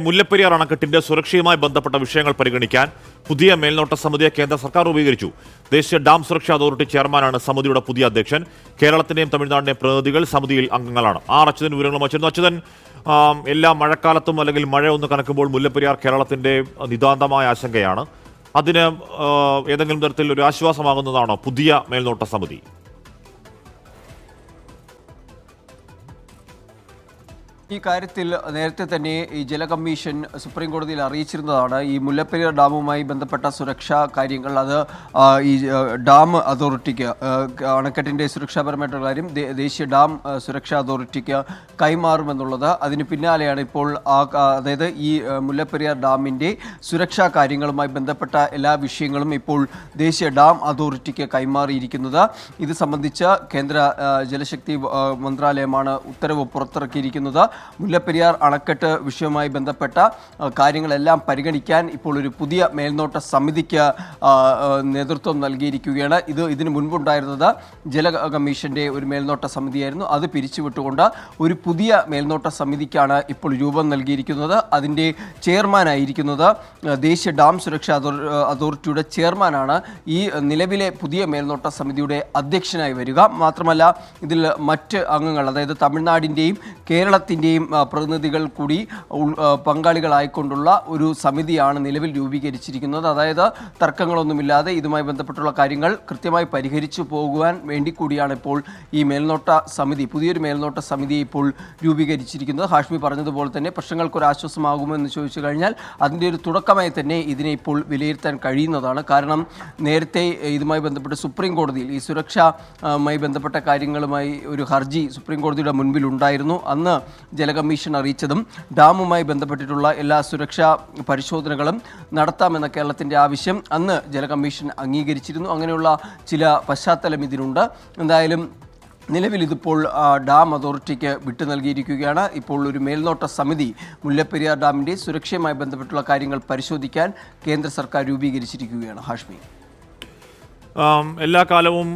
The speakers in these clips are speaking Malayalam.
മുല്ലപ്പെരിയാർ അണക്കെട്ടിന്റെ സുരക്ഷയുമായി ബന്ധപ്പെട്ട വിഷയങ്ങൾ പരിഗണിക്കാൻ പുതിയ മേൽനോട്ട സമിതിയെ കേന്ദ്ര സർക്കാർ രൂപീകരിച്ചു. ദേശീയ ഡാം സുരക്ഷാ അതോറിറ്റി ചെയർമാനാണ് സമിതിയുടെ പുതിയ അധ്യക്ഷൻ. കേരളത്തിന്റെയും തമിഴ്നാടിന്റെയും പ്രതിനിധികൾ സമിതിയിൽ അംഗങ്ങളാണ്. അച്യുതൻ വിവരങ്ങൾ വച്ചിരുന്നു. അച്യുതൻ, എല്ലാ മഴക്കാലത്തും അല്ലെങ്കിൽ മഴ ഒന്ന് കണക്കുമ്പോൾ മുല്ലപ്പെരിയാർ കേരളത്തിന്റെ നിതാന്തമായ ആശങ്കയാണ്. അതിന് ഏതെങ്കിലും തരത്തിൽ ഒരു ആശ്വാസമാകുന്നതാണോ പുതിയ മേൽനോട്ട സമിതി? ഈ കാര്യത്തിൽ നേരത്തെ തന്നെ ഈ ജല കമ്മീഷൻ സുപ്രീം കോടതിയിൽ അറിയിച്ചിരുന്നതാണ്. ഈ മുല്ലപ്പെരിയാർ ഡാമുമായി ബന്ധപ്പെട്ട സുരക്ഷാ കാര്യങ്ങൾ അത് ഈ ഡാം അതോറിറ്റിക്ക്, അണക്കെട്ടിൻ്റെ സുരക്ഷാപരമായിട്ടുള്ള കാര്യം ദേശീയ ഡാം സുരക്ഷാ അതോറിറ്റിക്ക് കൈമാറുമെന്നുള്ളത്. അതിന് പിന്നാലെയാണ് ഇപ്പോൾ അതായത് ഈ മുല്ലപ്പെരിയാർ ഡാമിൻ്റെ സുരക്ഷാ കാര്യങ്ങളുമായി ബന്ധപ്പെട്ട എല്ലാ വിഷയങ്ങളും ഇപ്പോൾ ദേശീയ ഡാം അതോറിറ്റിക്ക് കൈമാറിയിരിക്കുന്നത്. ഇത് സംബന്ധിച്ച് കേന്ദ്ര ജലശക്തി മന്ത്രാലയമാണ് ഉത്തരവ് പുറത്തിറക്കിയിരിക്കുന്നത്. മുല്ലപ്പെരിയാർ അണക്കെട്ട് വിഷയവുമായി ബന്ധപ്പെട്ട കാര്യങ്ങളെല്ലാം പരിഗണിക്കാൻ ഇപ്പോൾ ഒരു പുതിയ മേൽനോട്ട സമിതിക്ക് നേതൃത്വം നൽകിയിരിക്കുകയാണ്. ഇതിനു മുൻപുണ്ടായിരുന്നത് ജല കമ്മീഷന്റെ ഒരു മേൽനോട്ട സമിതിയായിരുന്നു. അത് പിരിച്ചുവിട്ടുകൊണ്ട് ഒരു പുതിയ മേൽനോട്ട സമിതിക്കാണ് ഇപ്പോൾ രൂപം നൽകിയിരിക്കുന്നത്. അതിൻ്റെ ചെയർമാനായിരിക്കുന്നത് ദേശീയ ഡാം സുരക്ഷാ അതോറിറ്റിയുടെ ചെയർമാനാണ് ഈ നിലവിലെ പുതിയ മേൽനോട്ട സമിതിയുടെ അധ്യക്ഷനായി വരിക. മാത്രമല്ല ഇതിൽ മറ്റ് അംഗങ്ങൾ, അതായത് തമിഴ്നാടിൻ്റെയും കേരളത്തിൻ്റെയും പ്രതിനിധികൾ കൂടി പങ്കാളികളായിക്കൊണ്ടുള്ള ഒരു സമിതിയാണ് നിലവിൽ രൂപീകരിച്ചിരിക്കുന്നത്. അതായത് തർക്കങ്ങളൊന്നുമില്ലാതെ ഇതുമായി ബന്ധപ്പെട്ടുള്ള കാര്യങ്ങൾ കൃത്യമായി പരിഹരിച്ചു പോകുവാൻ വേണ്ടി കൂടിയാണ് ഇപ്പോൾ ഈ മേൽനോട്ട സമിതി, പുതിയൊരു മേൽനോട്ട സമിതി ഇപ്പോൾ രൂപീകരിച്ചിരിക്കുന്നത്. ഹാഷ്മി പറഞ്ഞതുപോലെ തന്നെ പ്രശ്നങ്ങൾക്കൊരു ആശ്വാസമാകുമെന്ന് ചോദിച്ചു കഴിഞ്ഞാൽ അതിൻ്റെ ഒരു തുടക്കമായി തന്നെ ഇതിനെ ഇപ്പോൾ വിലയിരുത്താൻ കഴിയുന്നതാണ്. കാരണം നേരത്തെ ഇതുമായി ബന്ധപ്പെട്ട് സുപ്രീം കോടതിയിൽ ഈ സുരക്ഷയുമായി ബന്ധപ്പെട്ട കാര്യങ്ങളുമായി ഒരു ഹർജി സുപ്രീം കോടതിയുടെ മുൻപിൽ ഉണ്ടായിരുന്നു. അന്ന് ജല കമ്മീഷൻ അറിയിച്ചതും ഡാമുമായി ബന്ധപ്പെട്ടിട്ടുള്ള എല്ലാ സുരക്ഷാ പരിശോധനകളും നടത്താമെന്ന കേരളത്തിൻ്റെ ആവശ്യം അന്ന് ജല കമ്മീഷൻ അംഗീകരിച്ചിരുന്നു. അങ്ങനെയുള്ള ചില പശ്ചാത്തലം ഇതിനുണ്ട്. എന്തായാലും നിലവിൽ ഇതിപ്പോൾ ഡാം അതോറിറ്റിക്ക് വിട്ടു നൽകിയിരിക്കുകയാണ്. ഇപ്പോൾ ഒരു മേൽനോട്ട സമിതി മുല്ലപ്പെരിയാർ ഡാമിൻ്റെ സുരക്ഷയുമായി ബന്ധപ്പെട്ടുള്ള കാര്യങ്ങൾ പരിശോധിക്കാൻ കേന്ദ്ര സർക്കാർ രൂപീകരിച്ചിരിക്കുകയാണ്. ഹാഷ്മി, എല്ലാ കാലവും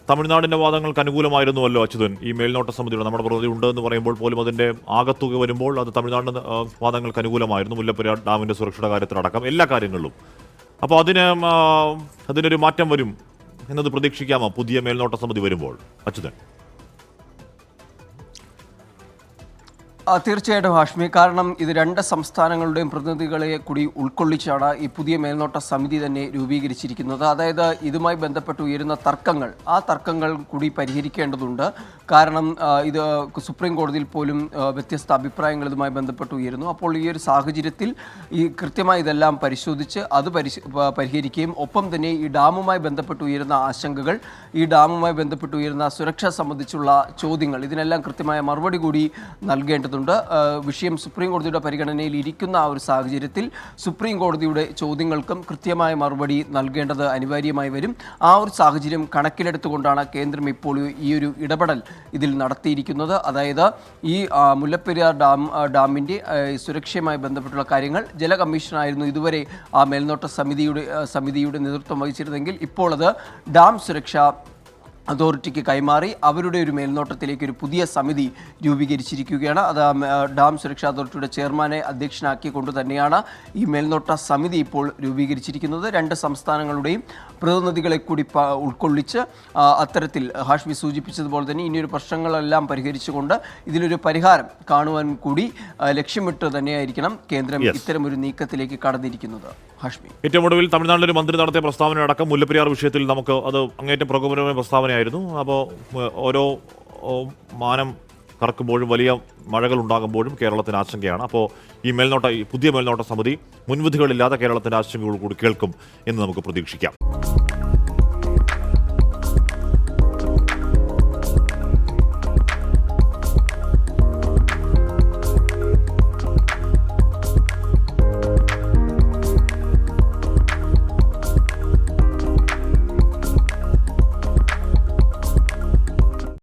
തമിഴ്നാടിന്റെ വാദങ്ങൾക്ക് അനുകൂലമായിരുന്നുവല്ലോ അച്യുതൻ. ഈ മേൽനോട്ട സമിതിയുടെ നമ്മുടെ പ്രതിനിധി ഉണ്ട് എന്ന് പറയുമ്പോൾ പോലും അതിന്റെ ആകത്തുക വരുമ്പോൾ അത് തമിഴ്നാടിന്റെ വാദങ്ങൾക്ക് അനുകൂലമായിരുന്നു, മുല്ലപ്പെരിയാർ ഡാമിന്റെ സുരക്ഷയുടെ കാര്യത്തിലടക്കം എല്ലാ കാര്യങ്ങളിലും. അപ്പോൾ അതിനൊരു മാറ്റം വരും എന്നത് പ്രതീക്ഷിക്കാമോ പുതിയ മേൽനോട്ട സമിതി വരുമ്പോൾ അച്യുതൻ? തീർച്ചയായിട്ടും ഹാഷ്മി, കാരണം ഇത് രണ്ട് സംസ്ഥാനങ്ങളുടെയും പ്രതിനിധികളെ കൂടി ഉൾക്കൊള്ളിച്ചാണ് ഈ പുതിയ മേൽനോട്ട സമിതി തന്നെ രൂപീകരിച്ചിരിക്കുന്നത്. അതായത് ഇതുമായി ബന്ധപ്പെട്ട് ഉയരുന്ന തർക്കങ്ങൾ, ആ തർക്കങ്ങൾ കൂടി പരിഹരിക്കേണ്ടതുണ്ട്. കാരണം ഇത് സുപ്രീം കോടതിയിൽ പോലും വ്യത്യസ്ത അഭിപ്രായങ്ങൾ ഇതുമായി ബന്ധപ്പെട്ട് ഉയരുന്നു. അപ്പോൾ ഈ ഒരു സാഹചര്യത്തിൽ ഈ കൃത്യമായി ഇതെല്ലാം പരിശോധിച്ച് അത് പരിഹരിക്കുകയും ഒപ്പം തന്നെ ഈ ഡാമുമായി ബന്ധപ്പെട്ട് ഉയരുന്ന ആശങ്കകൾ, ഈ ഡാമുമായി ബന്ധപ്പെട്ട് ഉയരുന്ന സുരക്ഷ സംബന്ധിച്ചുള്ള ചോദ്യങ്ങൾ, ഇതിനെല്ലാം കൃത്യമായ മറുപടി കൂടി നൽകേണ്ടതുണ്ട്. വിഷയം സുപ്രീം കോടതിയുടെ പരിഗണനയിൽ ഇരിക്കുന്ന ആ ഒരു സാഹചര്യത്തിൽ സുപ്രീം കോടതിയുടെ ചോദ്യങ്ങൾക്കും കൃത്യമായ മറുപടി നൽകേണ്ടത് അനിവാര്യമായി വരും. ആ ഒരു സാഹചര്യം കണക്കിലെടുത്തുകൊണ്ടാണ് കേന്ദ്രം ഇപ്പോൾ ഈ ഒരു ഇടപെടൽ ഇതിൽ നടത്തിയിരിക്കുന്നത്. അതായത് ഈ മുല്ലപ്പെരിയാർ ഡാമിൻ്റെ സുരക്ഷയുമായി ബന്ധപ്പെട്ടുള്ള കാര്യങ്ങൾ ജല കമ്മീഷനായിരുന്നു ഇതുവരെ ആ മേൽനോട്ട സമിതിയുടെ നേതൃത്വം വഹിച്ചിരുന്നെങ്കിൽ ഇപ്പോൾ അത് ഡാം സുരക്ഷാ അതോറിറ്റിക്ക് കൈമാറി അവരുടെ ഒരു മേൽനോട്ടത്തിലേക്ക് ഒരു പുതിയ സമിതി രൂപീകരിച്ചിരിക്കുകയാണ്. അത് ഡാം സുരക്ഷാ അതോറിറ്റിയുടെ ചെയർമാനെ അധ്യക്ഷനാക്കിക്കൊണ്ട് തന്നെയാണ് ഈ മേൽനോട്ട സമിതി ഇപ്പോൾ രൂപീകരിച്ചിരിക്കുന്നത്. രണ്ട് സംസ്ഥാനങ്ങളുടെയും പ്രതിനിധികളെ കൂടി ഉൾക്കൊള്ളിച്ച് അത്തരത്തിൽ ഹാഷ്മി സൂചിപ്പിച്ചതുപോലെ തന്നെ ഇനിയൊരു പ്രശ്നങ്ങളെല്ലാം പരിഹരിച്ചുകൊണ്ട് ഇതിലൊരു പരിഹാരം കാണുവാൻ കൂടി ലക്ഷ്യമിട്ട് തന്നെയായിരിക്കണം കേന്ദ്രം ഇത്തരമൊരു നീക്കത്തിലേക്ക് കടന്നിരിക്കുന്നത്. ഹാഷ്മി, ഏറ്റവും ഒടുവിൽ തമിഴ്നാട്ടിലൊരു മന്ത്രി നടത്തിയ പ്രസ്താവന അടക്കം മുല്ലപ്പെരിയാർ വിഷയത്തിൽ നമുക്ക് അത് അങ്ങേറ്റം പ്രകോപനമായ പ്രസ്താവനയായിരുന്നു. അപ്പോൾ ഓരോ മാനം കറക്കുമ്പോഴും വലിയ മഴകൾ ഉണ്ടാകുമ്പോഴും കേരളത്തിന് ആശങ്കയാണ്. അപ്പോൾ ഈ പുതിയ മേൽനോട്ട സമിതി മുൻവിധികളില്ലാതെ കേരളത്തിൻ്റെ ആശങ്കകൾ കൂടി കേൾക്കും എന്ന് നമുക്ക് പ്രതീക്ഷിക്കാം.